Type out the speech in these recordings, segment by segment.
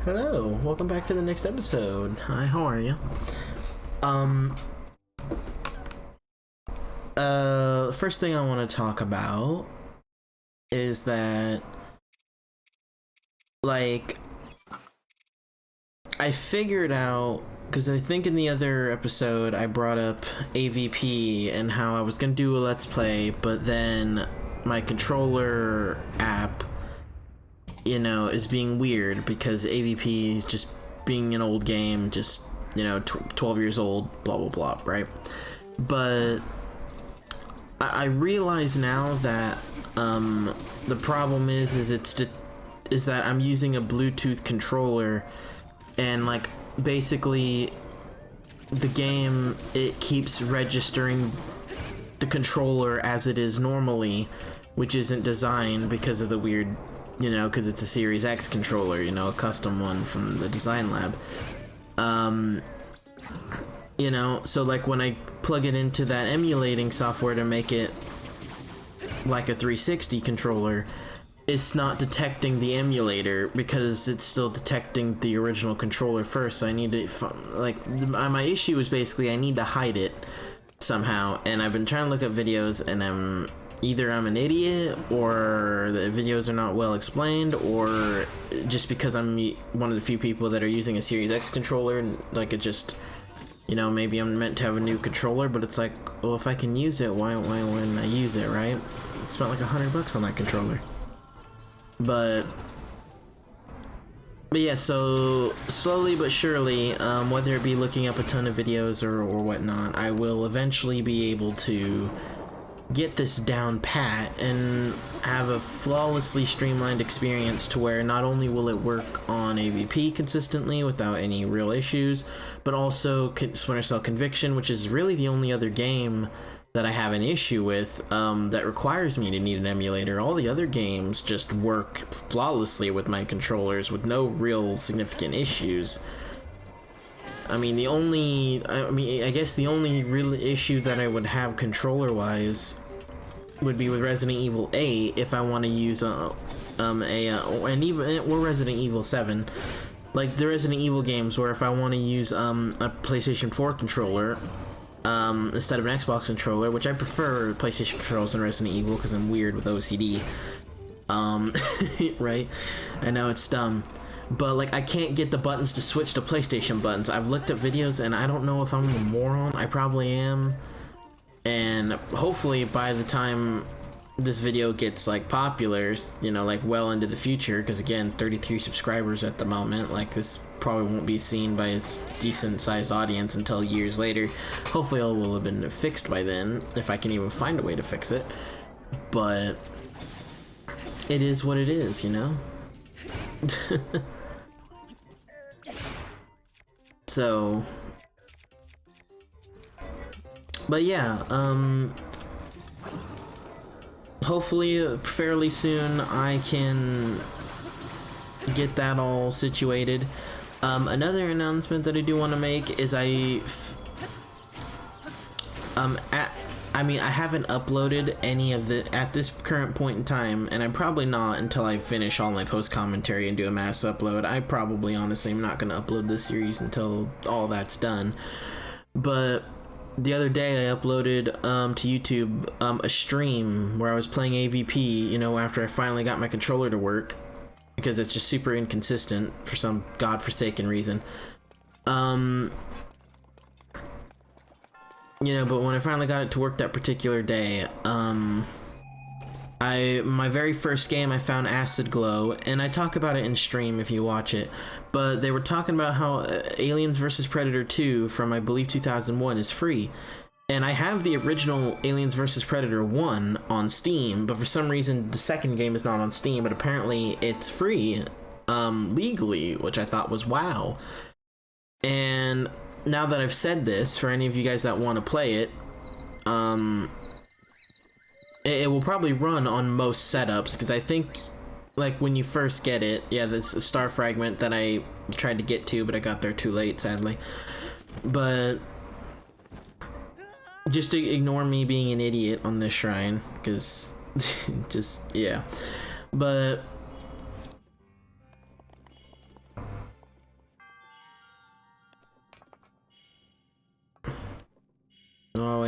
Hello, welcome back to the next episode. Hi, how are you? First thing I want to talk about is that, like, I figured out, because I think in the other episode I brought up AvP and how I was going to do a Let's Play, but then my controller app, you know, is being weird because AvP is just being an old game, just, you know, 12 years old, blah, blah, blah, right? But I realize now that the problem is that I'm using a Bluetooth controller, and like basically the game, it keeps registering the controller as it is normally, which isn't designed because of the weird, you know, because it's a Series X controller, you know, a custom one from the design lab. You know, so like when I plug it into that emulating software to make it like a 360 controller, it's not detecting the emulator because it's still detecting the original controller first. So I need to, like, my issue is basically I need to hide it somehow, and I've been trying to look up videos, and I'm an idiot, or the videos are not well explained, or just because I'm one of the few people that are using a Series X controller, and like it just, you know, maybe I'm meant to have a new controller, but it's like, well, if I can use it, why wouldn't I use it, right? I spent like $100 on that controller. But yeah, so slowly but surely, whether it be looking up a ton of videos or whatnot, I will eventually be able to get this down pat and have a flawlessly streamlined experience to where not only will it work on AvP consistently without any real issues, but also Splinter Cell Conviction, which is really the only other game that I have an issue with that requires me to need an emulator. All the other games just work flawlessly with my controllers with no real significant issues. I mean, I guess the only real issue that I would have controller-wise would be with Resident Evil 8 if I want to use or Resident Evil 7. Like the Resident Evil games where if I want to use a PlayStation 4 controller instead of an Xbox controller, which I prefer PlayStation controllers than Resident Evil because I'm weird with OCD. Right? I know it's dumb. But like I can't get the buttons to switch to PlayStation buttons. I've looked at videos and I don't know if I'm a moron. I probably am. And hopefully by the time this video gets like popular, you know, like well into the future, because again, 33 subscribers at the moment, like this probably won't be seen by a decent sized audience until years later. Hopefully it will have been fixed by then, if I can even find a way to fix it. But it is what it is, you know? So, but yeah, hopefully fairly soon I can get that all situated. Another announcement that I do want to make is I haven't uploaded any of the at this current point in time, and I'm probably not until I finish all my post commentary and do a mass upload. I probably honestly am not going to upload this series until all that's done. But the other day I uploaded to YouTube a stream where I was playing AvP, you know, after I finally got my controller to work, because it's just super inconsistent for some godforsaken reason. You know, but when I finally got it to work that particular day, my very first game I found Acid Glow, and I talk about it in stream if you watch it, but they were talking about how Aliens vs Predator 2 from I believe 2001 is free. And I have the original Aliens vs Predator 1 on Steam, but for some reason the second game is not on Steam, but apparently it's free legally, which I thought was wow. And now that I've said this, for any of you guys that want to play it, it will probably run on most setups, because I think, like, when you first get it, yeah, this Star Fragment that I tried to get to, but I got there too late, sadly. But just to ignore me being an idiot on this shrine, because just, yeah. But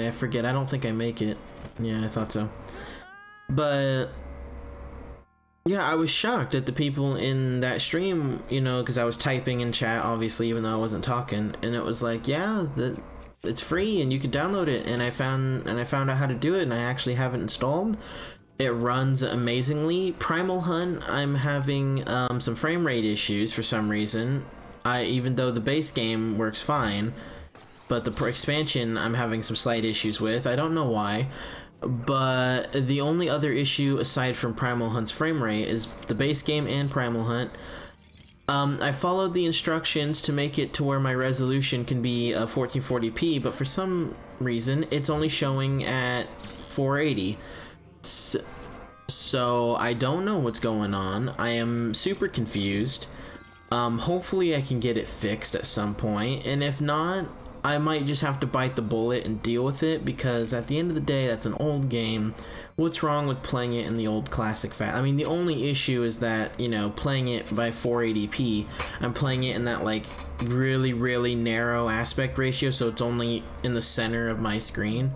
play. I forget. I don't think I make it. Yeah, I thought so. But yeah, I was shocked at the people in that stream, you know, because I was typing in chat, obviously, even though I wasn't talking, and it was like, yeah, it's free and you can download it, and I found out how to do it, and I actually have it installed. It runs amazingly. Primal Hunt, I'm having some frame rate issues for some reason. Even though the base game works fine, but the expansion I'm having some slight issues with. I don't know why. But the only other issue aside from Primal Hunt's frame rate is the base game and Primal Hunt. I followed the instructions to make it to where my resolution can be 1440p, but for some reason it's only showing at 480. So I don't know what's going on. I am super confused. Hopefully I can get it fixed at some point, and if not, I might just have to bite the bullet and deal with it, because at the end of the day, that's an old game. What's wrong with playing it in the old classic I mean, the only issue is that, you know, playing it by 480p, I'm playing it in that, like, really, really narrow aspect ratio, so it's only in the center of my screen.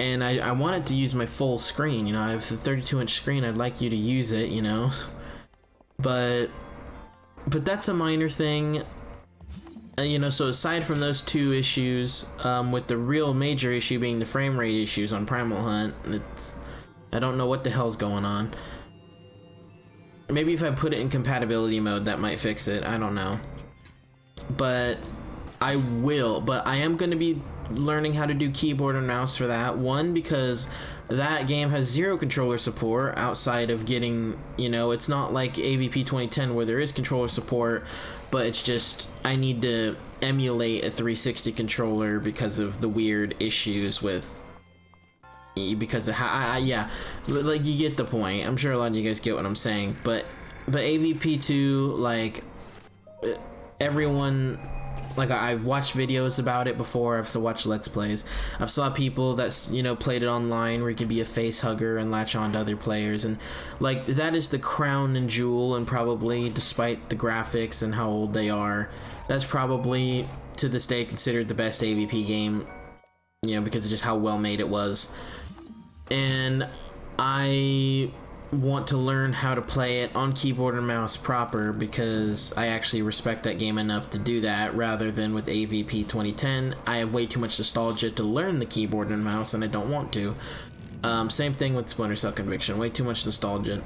And I wanted to use my full screen, you know, I have a 32-inch screen, I'd like you to use it, you know. But that's a minor thing. You know, so aside from those two issues, with the real major issue being the frame rate issues on Primal Hunt, I don't know what the hell's going on. Maybe if I put it in compatibility mode, that might fix it. I don't know. But I am going to be learning how to do keyboard and mouse for that. One, because that game has zero controller support outside of getting, you know, it's not like AvP 2010 where there is controller support, but it's just, I need to emulate a 360 controller because of the weird issues with, because of how, yeah, like, you get the point. I'm sure a lot of you guys get what I'm saying, but AvP 2, like, everyone, like, I've watched videos about it before, I've still watched Let's Plays, I've saw people that's, you know, played it online where you can be a face hugger and latch on to other players, and, like, that is the crown and jewel, and probably, despite the graphics and how old they are, that's probably, to this day, considered the best AvP game, you know, because of just how well made it was. And I want to learn how to play it on keyboard and mouse proper, because I actually respect that game enough to do that, rather than with AvP 2010. I have way too much nostalgia to learn the keyboard and mouse, and I don't want to. Same thing with Splinter Cell Conviction, way too much nostalgia.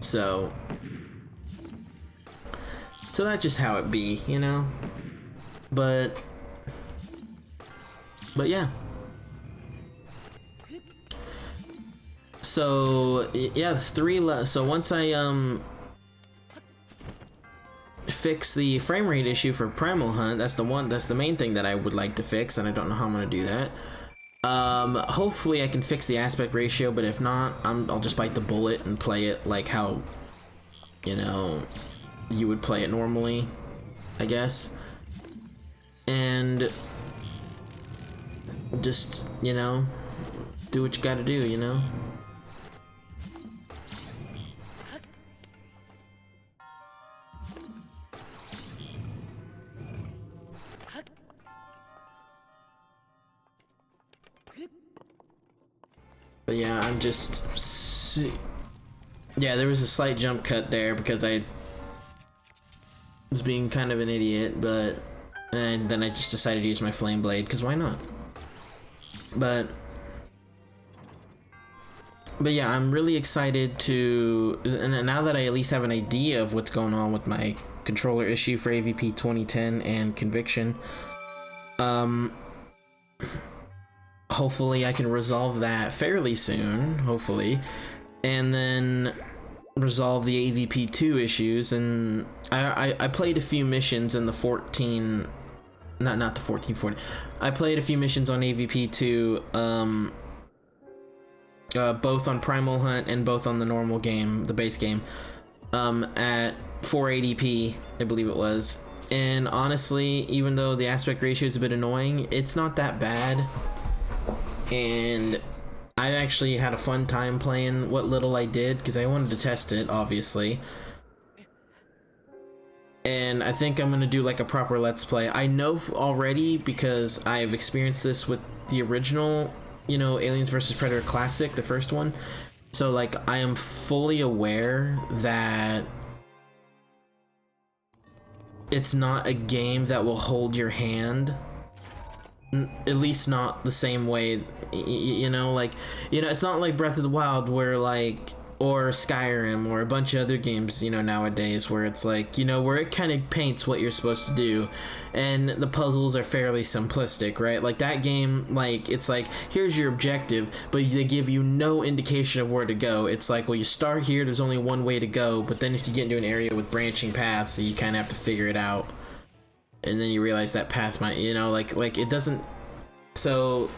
So that's just how it be, you know? But yeah. So yeah, it's so once I fix the frame rate issue for Primal Hunt, that's the main thing that I would like to fix, and I don't know how I'm gonna do that. Hopefully I can fix the aspect ratio, but if not, I'll just bite the bullet and play it like how, you know, you would play it normally, I guess. And just, you know, do what you gotta do, you know? But yeah, I'm just... Yeah, there was a slight jump cut there because I was being kind of an idiot, and then I just decided to use my flame blade, because why not? But yeah, I'm really excited to... And now that I at least have an idea of what's going on with my controller issue for AvP 2010 and Conviction, hopefully I can resolve that fairly soon, hopefully, and then resolve the AvP 2 issues. And I played a few missions in the 14... Not the 1440. I played a few missions on AvP 2, both on Primal Hunt and both on the normal game, the base game, at 480p, I believe it was. And honestly, even though the aspect ratio is a bit annoying, it's not that bad. And I actually had a fun time playing what little I did, because I wanted to test it, obviously. and I think I'm gonna do like a proper let's play. I know already because I've experienced this with the original, you know, Aliens vs. Predator Classic, the first one. So like I am fully aware that it's not a game that will hold your hand, at least not the same way, you know, like, you know, it's not like Breath of the Wild where like, or Skyrim or a bunch of other games, you know, nowadays where it's like, you know, where it kind of paints what you're supposed to do and the puzzles are fairly simplistic, right? Like that game, like it's like, here's your objective, but they give you no indication of where to go. It's like, well, you start here, there's only one way to go, but then if you get into an area with branching paths, so you kind of have to figure it out, and then you realize that path might, you know, like it doesn't. So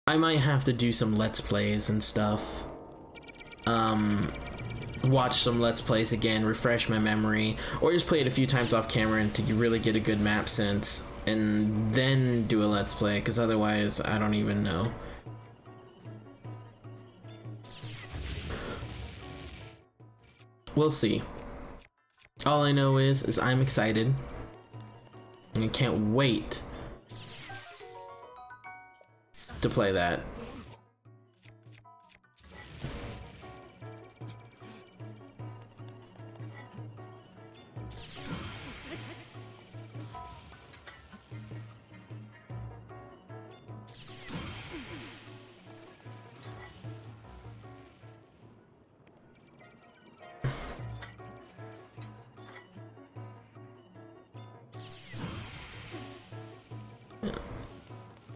I might have to do some let's plays and stuff, watch some let's plays again, refresh my memory, or just play it a few times off camera and to really get a good map sense, and then do a let's play, because otherwise I don't even know. We'll see. All I know is I'm excited and I can't wait to play that.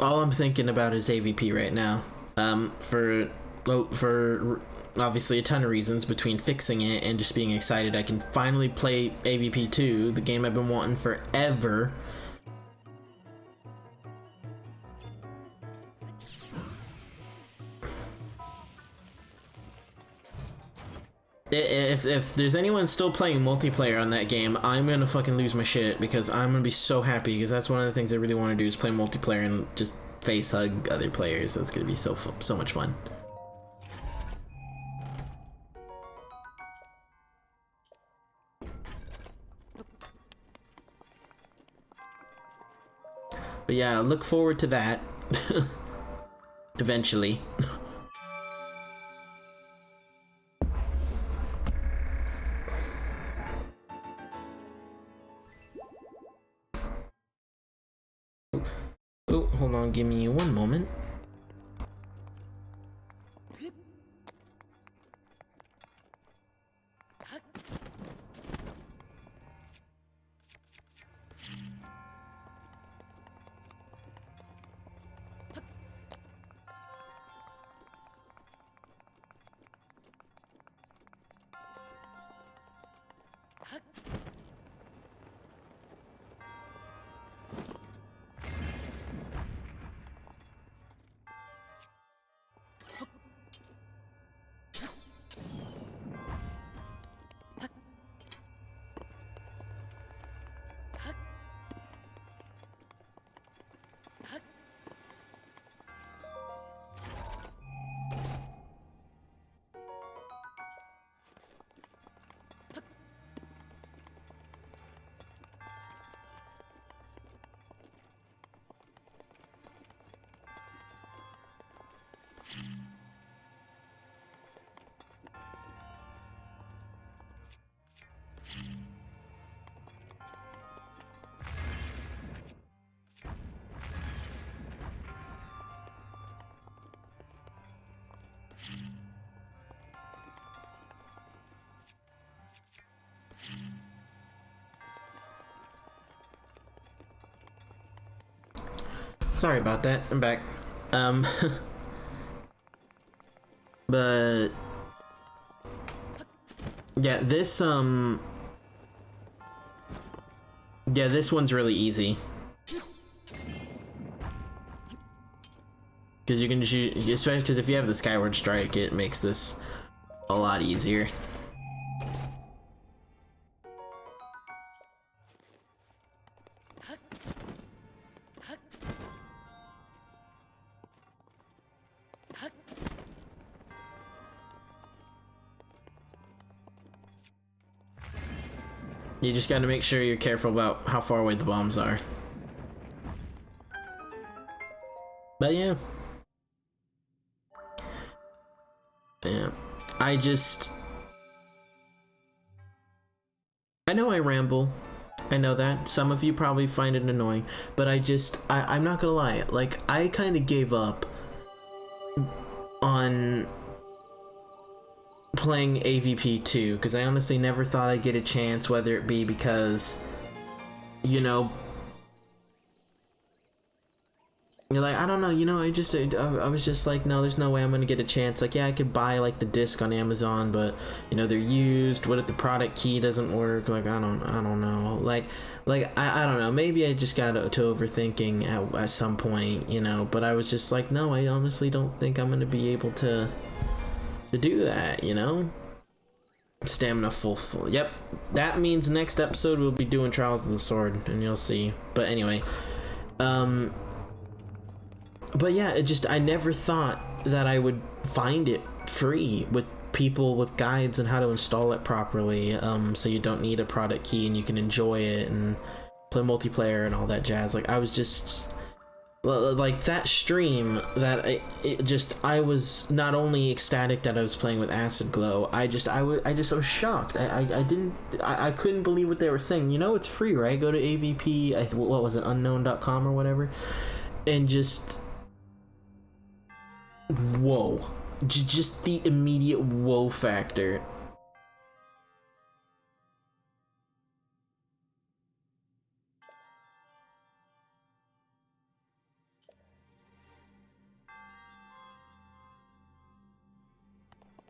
All I'm thinking about is AvP right now, for obviously a ton of reasons, between fixing it and just being excited I can finally play AvP 2, the game I've been wanting forever. If there's anyone still playing multiplayer on that game, I'm gonna fucking lose my shit, because I'm gonna be so happy, because that's one of the things I really want to do, is play multiplayer and just face hug other players. That's gonna be so much fun. But yeah, look forward to that eventually. Oh, hold on, give me one moment. Sorry about that, I'm back. But yeah, this this one's really easy, because you can shoot, especially because if you have the Skyward Strike, it makes this a lot easier. You just gotta make sure you're careful about how far away the bombs are. But yeah. Yeah. I know I ramble. I know that. Some of you probably find it annoying. But I'm not gonna lie. Like, I kind of gave up on playing AvP 2 because I honestly never thought I'd get a chance, whether it be because, you know, you're like, I don't know, you know, I was just like, no, there's no way I'm gonna get a chance. Like, yeah, I could buy like the disc on Amazon, but you know, they're used. What if the product key doesn't work? Like, I don't know. Like I don't know. Maybe I just got to overthinking at some point, you know. But I was just like, no, I honestly don't think I'm gonna be able to do that, you know. Stamina full. Yep, that means next episode we'll be doing Trials of the Sword, and you'll see. But anyway, but yeah, I never thought that I would find it free with people with guides on how to install it properly, so you don't need a product key and you can enjoy it and play multiplayer and all that jazz. Like, I was just like, that stream that I was not only ecstatic that I was playing with Acid Glow, I was shocked. I couldn't believe what they were saying. You know, it's free, right? Go to AvP, what was it, unknown.com or whatever, and just whoa, just the immediate whoa factor.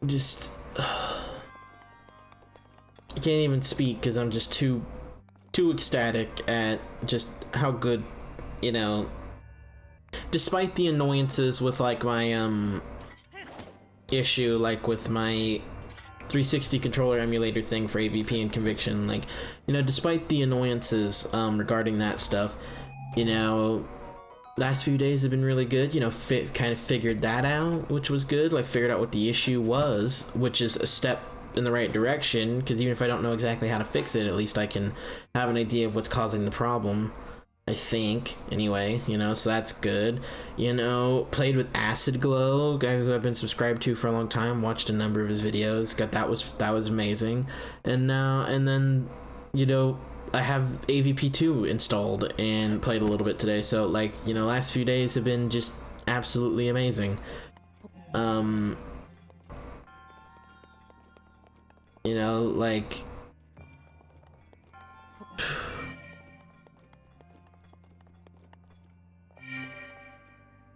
Just I can't even speak because I'm just too ecstatic at just how good, you know, despite the annoyances with like my issue, like with my 360 controller emulator thing for AvP and Conviction, like, you know, despite the annoyances regarding that stuff, you know, last few days have been really good. You know, kind of figured that out, which was good. Like, figured out what the issue was, which is a step in the right direction, because even if I don't know exactly how to fix it, at least I can have an idea of what's causing the problem, I think, anyway, you know, so that's good. You know, played with Acid Glow, guy who I've been subscribed to for a long time, watched a number of his videos, that was amazing. And then, you know, I have AvP 2 installed and played a little bit today, so, like, you know, last few days have been just absolutely amazing. You know, like,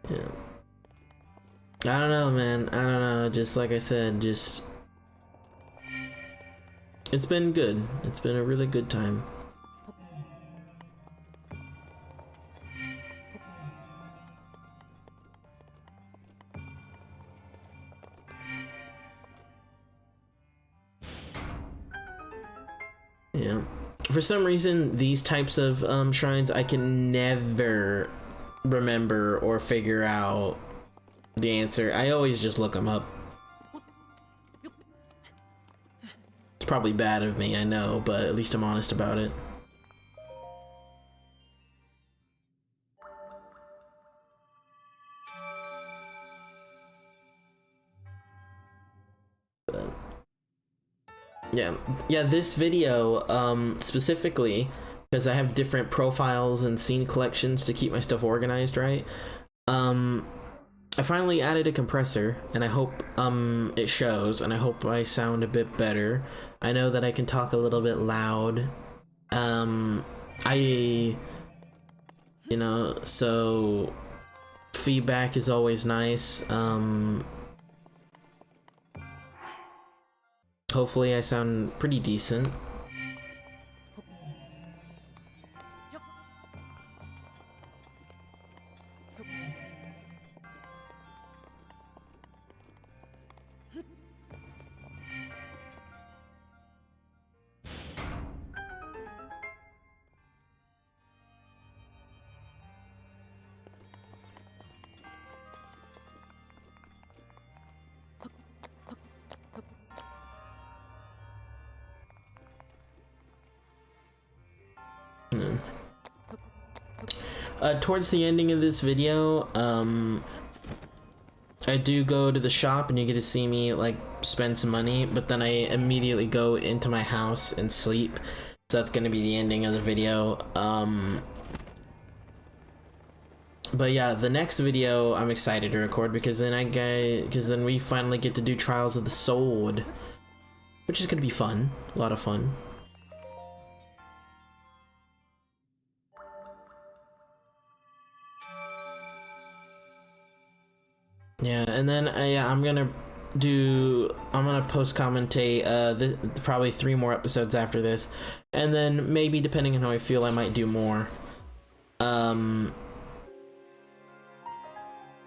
yeah. I don't know, man. I don't know. Just like I said, just it's been good. It's been a really good time. Yeah. For some reason, these types of shrines, I can never remember or figure out the answer. I always just look them up. It's probably bad of me, I know, but at least I'm honest about it. But yeah, this video specifically, because I have different profiles and scene collections to keep my stuff organized, right? I finally added a compressor, and I hope it shows, and I hope I sound a bit better. I know that I can talk a little bit loud. You know, so feedback is always nice. Hopefully I sound pretty decent. Towards the ending of this video, I do go to the shop and you get to see me like spend some money, but then I immediately go into my house and sleep. So that's gonna be the ending of the video. But yeah, the next video I'm excited to record because then we finally get to do Trials of the Sword, which is gonna be fun, a lot of fun. Yeah, and then yeah, I'm gonna post commentate probably 3 more episodes after this, and then maybe depending on how I feel, I might do more.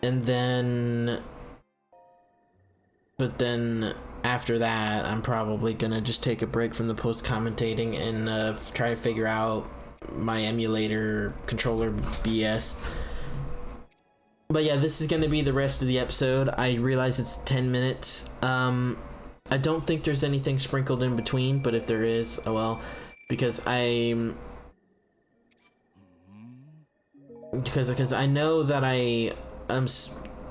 And then, but then after that, I'm probably gonna just take a break from the post commentating and try to figure out my emulator controller BS. But yeah, this is gonna be the rest of the episode. I realize it's 10 minutes. I don't think there's anything sprinkled in between, but if there is, oh well. Because I know that I am,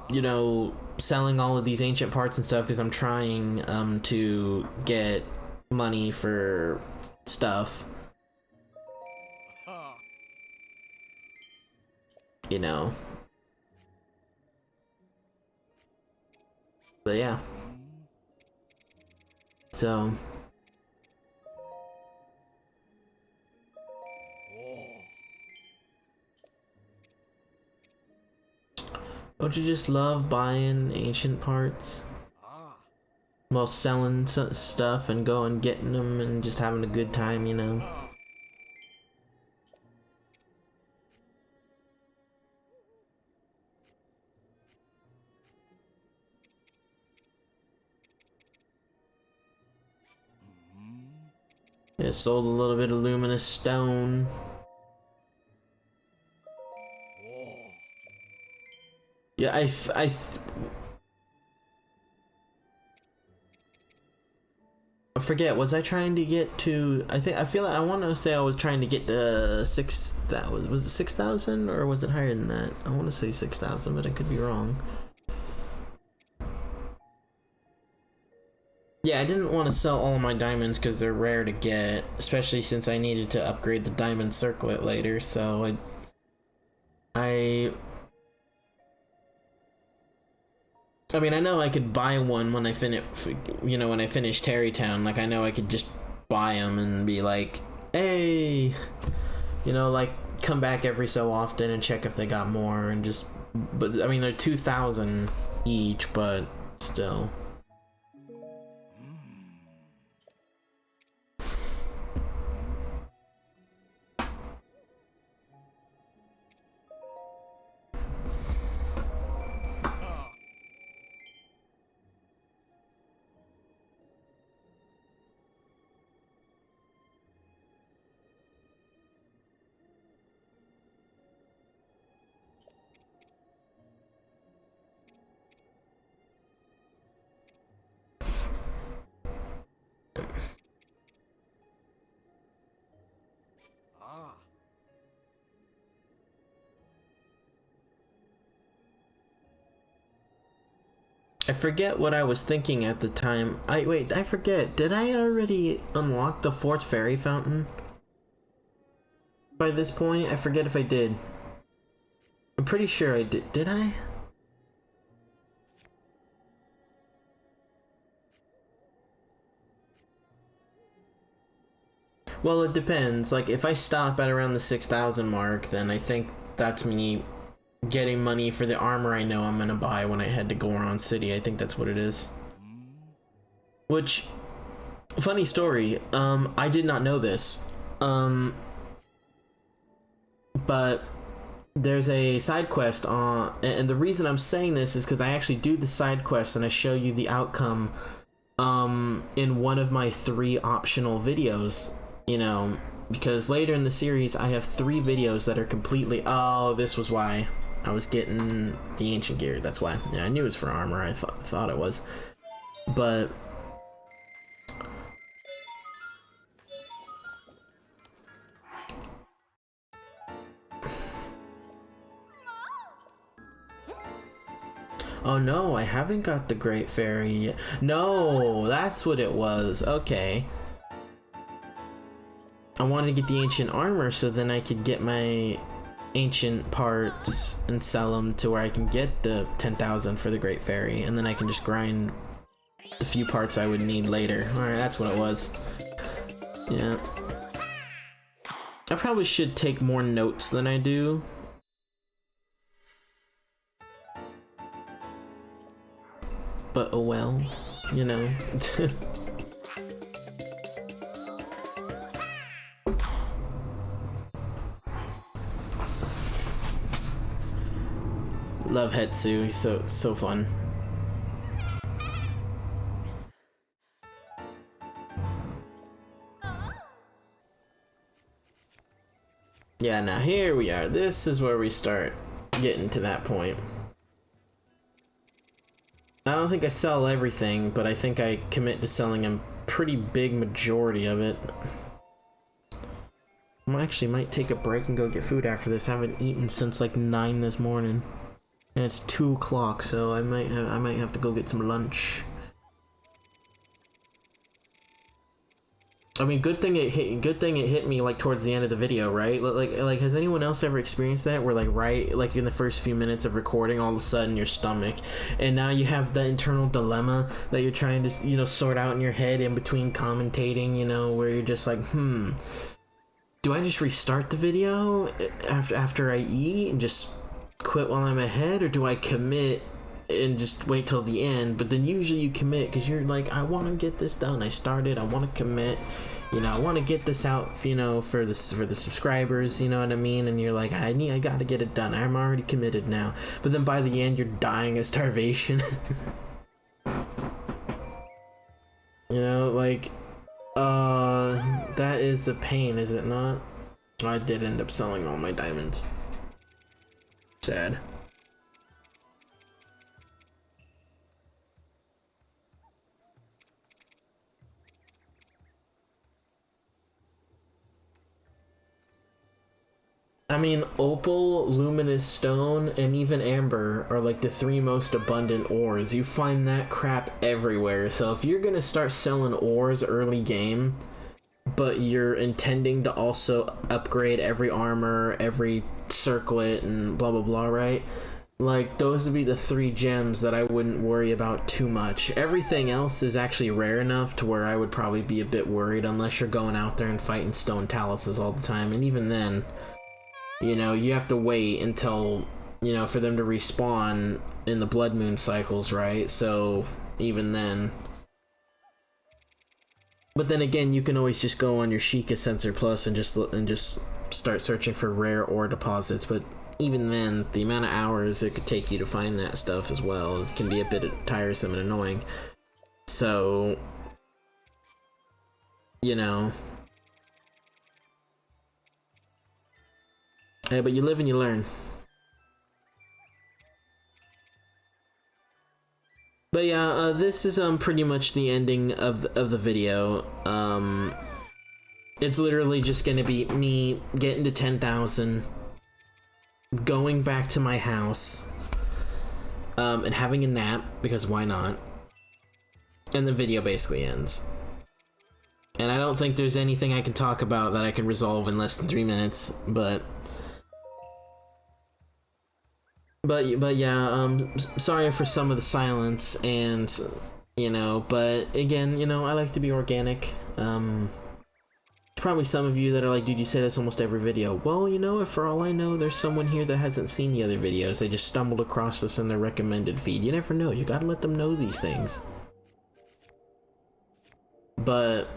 you know, selling all of these ancient parts and stuff because I'm trying to get money for stuff. You know. But yeah. So. Don't you just love buying ancient parts? Well, selling stuff and going getting them and just having a good time, you know? Yeah, sold a little bit of luminous stone. Yeah, I forget, was I trying to get to, I want to say I was trying to get to 6,000, was it 6,000 or was it higher than that? I want to say 6,000, but I could be wrong. Yeah, I didn't want to sell all my diamonds because they're rare to get, especially since I needed to upgrade the diamond circlet later, so I mean, I know I could buy one when I finish Terrytown. Like, I know I could just buy them and be like, hey, you know, like, come back every so often and check if they got more and just, but, I mean, they're 2,000 each, but still. I forget what I was thinking at the time. I forget. Did I already unlock the 4th fairy fountain? By this point, I forget if I did. I'm pretty sure I did. Did I? Well, it depends. Like, if I stop at around the 6,000 mark, then I think that's me getting money for the armor I know I'm gonna buy when I head to Goron City. I think that's what it is. Which, funny story, I did not know this. But there's a side quest on, and the reason I'm saying this is because I actually do the side quest and I show you the outcome in one of my 3 optional videos, you know, because later in the series I have 3 videos that are completely, oh, this was why I was getting the ancient gear. That's why. Yeah, I knew it was for armor. I thought it was. But Oh no, I haven't got the Great Fairy yet. No, that's what it was. Okay. I wanted to get the ancient armor so then I could get my ancient parts and sell them to where I can get the 10,000 for the Great Fairy, and then I can just grind the few parts I would need later. Alright, that's what it was. Yeah. I probably should take more notes than I do. But oh well, you know. Love Hetsu, he's so fun. Yeah, now here we are. This is where we start getting to that point. I don't think I sell everything, but I think I commit to selling a pretty big majority of it. I actually might take a break and go get food after this. I haven't eaten since like 9 this morning. And it's 2 o'clock, so I might have to go get some lunch. I mean, good thing it hit me like towards the end of the video, right? Like has anyone else ever experienced that? Where like in the first few minutes of recording, all of a sudden your stomach, and now you have the internal dilemma that you're trying to, you know, sort out in your head in between commentating, you know, where you're just like, do I just restart the video after I eat and just quit while I'm ahead, or do I commit and just wait till the end? But then usually you commit because you're like, I want to get this done. I started. I want to commit. You know, I want to get this out. You know, for the subscribers. You know what I mean? And you're like, I got to get it done. I'm already committed now. But then by the end, you're dying of starvation. You know, like, that is a pain, is it not? I did end up selling all my diamonds. Sad. I mean, opal, luminous stone, and even amber are like the 3 most abundant ores. You find that crap everywhere. So if you're gonna start selling ores early game, but you're intending to also upgrade every armor, every circlet, and blah blah blah, right? Like, those would be the 3 gems that I wouldn't worry about too much. Everything else is actually rare enough to where I would probably be a bit worried, unless you're going out there and fighting stone taluses all the time. And even then, you know, you have to wait until, you know, for them to respawn in the blood moon cycles, right? So even then. But then again, you can always just go on your Sheikah Sensor Plus and just start searching for rare ore deposits. But even then, the amount of hours it could take you to find that stuff as well can be a bit tiresome and annoying. So, you know. Hey, but you live and you learn. But yeah, this is pretty much the ending of the video. It's literally just gonna be me getting to 10,000, going back to my house, and having a nap, because why not? And the video basically ends. And I don't think there's anything I can talk about that I can resolve in less than 3 minutes, but yeah, sorry for some of the silence, and, you know, but again, you know, I like to be organic. Probably some of you that are like, dude, you say this almost every video. Well, you know, if for all I know, there's someone here that hasn't seen the other videos. They just stumbled across this in their recommended feed. You never know. You gotta let them know these things. But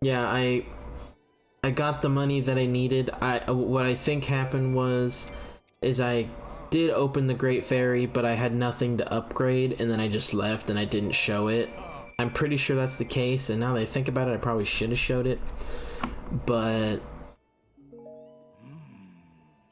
yeah, I got the money that I needed. What I think happened is I did open the Great Fairy, but I had nothing to upgrade, and then I just left and I didn't show it. I'm pretty sure that's the case, and now that I think about it, I probably should have showed it. But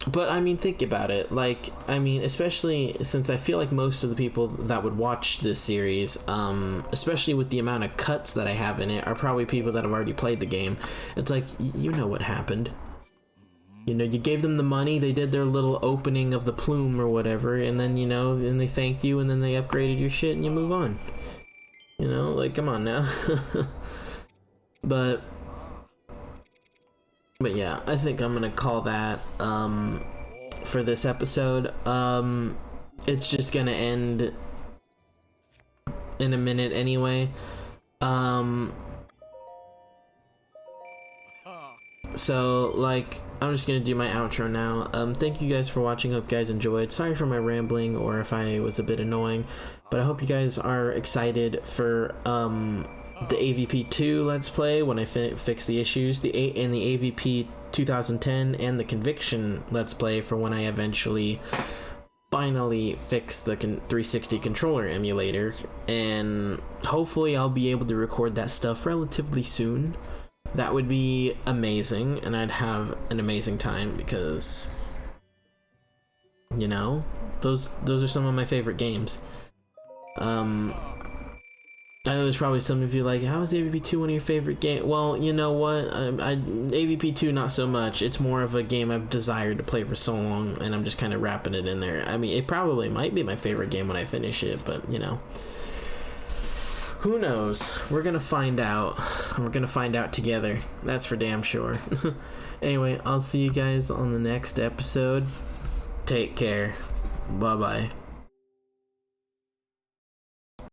But I mean, think about it. Like, I mean, especially since I feel like most of the people that would watch this series, especially with the amount of cuts that I have in it, are probably people that have already played the game. It's like, you know what happened. You know, you gave them the money, they did their little opening of the plume or whatever, and then, you know, then they thanked you, and then they upgraded your shit, and you move on. You know, like, come on now. But yeah, I think I'm gonna call that for this episode. It's just gonna end in a minute anyway. So like, I'm just gonna do my outro now. Thank you guys for watching. Hope you guys enjoyed. Sorry for my rambling or if I was a bit annoying, but I hope you guys are excited for the AvP 2 Let's Play when I fix the issues, the AvP 2010 and the Conviction Let's Play for when I eventually finally fix the 360 controller emulator, and hopefully I'll be able to record that stuff relatively soon. That would be amazing, and I'd have an amazing time because, you know, those are some of my favorite games. I know there's probably some of you like, how is AvP 2 one of your favorite games? Well, you know what, AvP 2 not so much. It's more of a game I've desired to play for so long, and I'm just kind of wrapping it in there. I mean, it probably might be my favorite game when I finish it, but, you know, who knows? We're gonna find out. We're gonna find out together. That's for damn sure. Anyway, I'll see you guys on the next episode. Take care. Bye-bye.